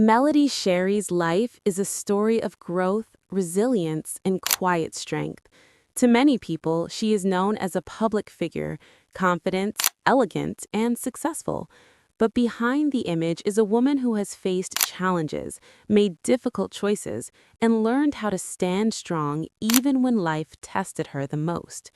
Melody Shari's life is a story of growth, resilience, and quiet strength. To many people, she is known as a public figure, confident, elegant, and successful. But behind the image is a woman who has faced challenges, made difficult choices, and learned how to stand strong even when life tested her the most.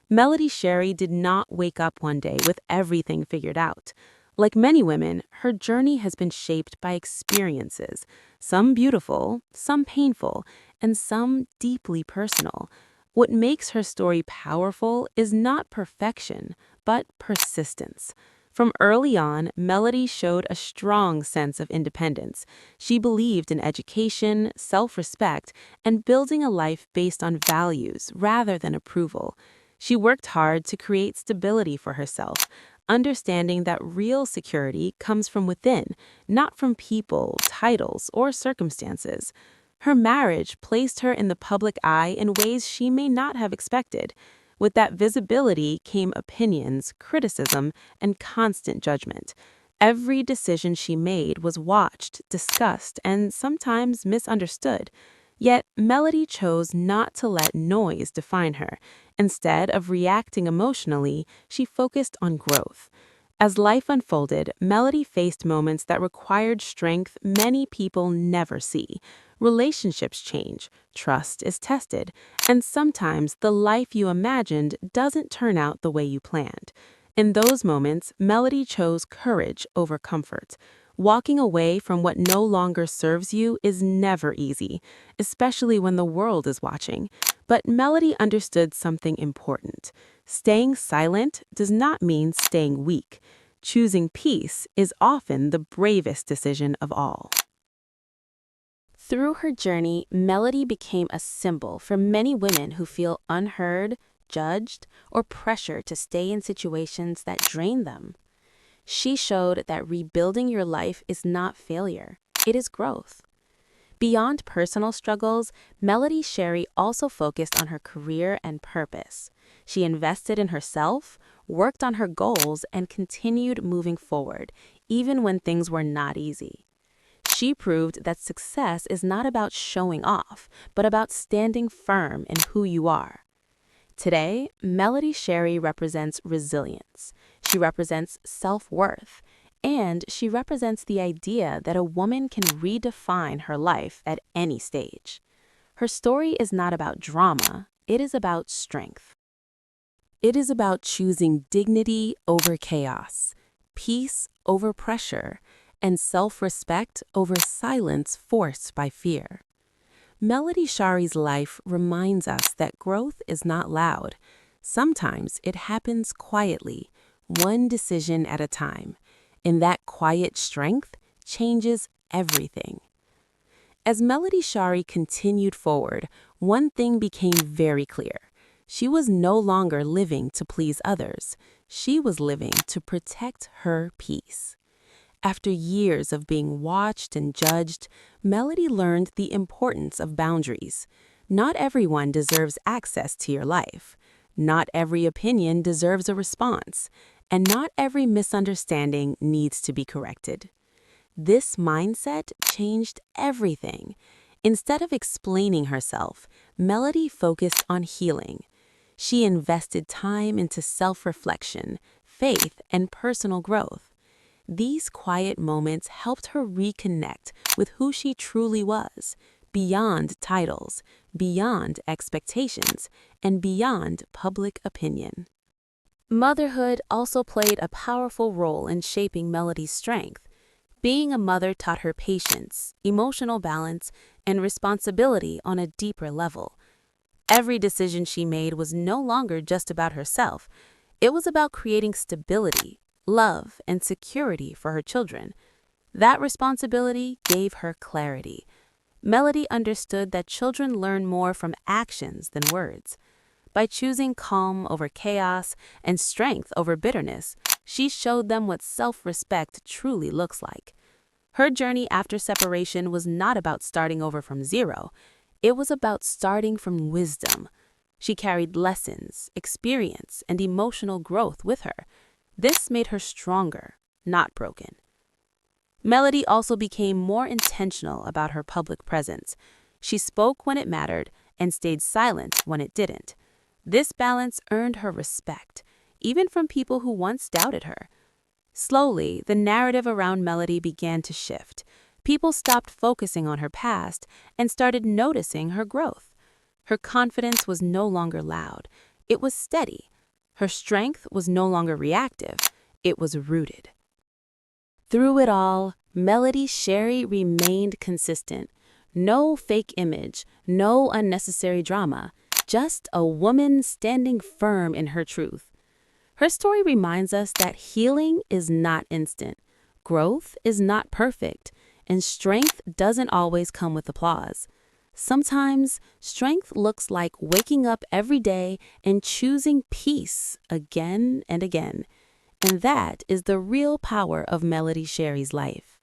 Melody Shari did not wake up one day with everything figured out. Like many women, her journey has been shaped by experiences, some beautiful, some painful, and some deeply personal. What makes her story powerful is not perfection, but persistence. From early on, Melody showed a strong sense of independence. She believed in education, self-respect, and building a life based on values rather than approval. She worked hard to create stability for herself, understanding that real security comes from within, not from people, titles, or circumstances. Her marriage placed her in the public eye in ways she may not have expected. With that visibility came opinions, criticism, and constant judgment. Every decision she made was watched, discussed, and sometimes misunderstood. Yet, Melody chose not to let noise define her. Instead of reacting emotionally, she focused on growth. As life unfolded, Melody faced moments that required strength many people never see. Relationships change, trust is tested, and sometimes the life you imagined doesn't turn out the way you planned. In those moments, Melody chose courage over comfort. Walking away from what no longer serves you is never easy, especially when the world is watching. But Melody understood something important. Staying silent does not mean staying weak. Choosing peace is often the bravest decision of all. Through her journey, Melody became a symbol for many women who feel unheard, judged, or pressured to stay in situations that drain them. She showed that rebuilding your life is not failure, it is growth. Beyond personal struggles, Melody Shari also focused on her career and purpose. She invested in herself, worked on her goals, and continued moving forward, even when things were not easy. She proved that success is not about showing off, but about standing firm in who you are. Today, Melody Shari represents resilience. She represents self-worth, and she represents the idea that a woman can redefine her life at any stage. Her story is not about drama, it is about strength. It is about choosing dignity over chaos, peace over pressure, and self-respect over silence forced by fear. Melody Shari's life reminds us that growth is not loud. Sometimes it happens quietly, one decision at a time. And that quiet strength changes everything. As Melody Shari continued forward, one thing became very clear. She was no longer living to please others. She was living to protect her peace. After years of being watched and judged, Melody learned the importance of boundaries. Not everyone deserves access to your life. Not every opinion deserves a response. And not every misunderstanding needs to be corrected. This mindset changed everything. Instead of explaining herself, Melody focused on healing. She invested time into self-reflection, faith, and personal growth. These quiet moments helped her reconnect with who she truly was, beyond titles, beyond expectations, and beyond public opinion. Motherhood also played a powerful role in shaping Melody's strength. Being a mother taught her patience, emotional balance, and responsibility on a deeper level. Every decision she made was no longer just about herself. It was about creating stability, love, and security for her children. That responsibility gave her clarity. Melody understood that children learn more from actions than words. By choosing calm over chaos and strength over bitterness, she showed them what self-respect truly looks like. Her journey after separation was not about starting over from zero. It was about starting from wisdom. She carried lessons, experience, and emotional growth with her. This made her stronger, not broken. Melody also became more intentional about her public presence. She spoke when it mattered and stayed silent when it didn't. This balance earned her respect, even from people who once doubted her. Slowly, the narrative around Melody began to shift. People stopped focusing on her past and started noticing her growth. Her confidence was no longer loud. It was steady. Her strength was no longer reactive. It was rooted. Through it all, Melody Shari remained consistent. No fake image, no unnecessary drama, just a woman standing firm in her truth. Her story reminds us that healing is not instant, growth is not perfect, and strength doesn't always come with applause. Sometimes, strength looks like waking up every day and choosing peace again and again. And that is the real power of Melody Shari's life.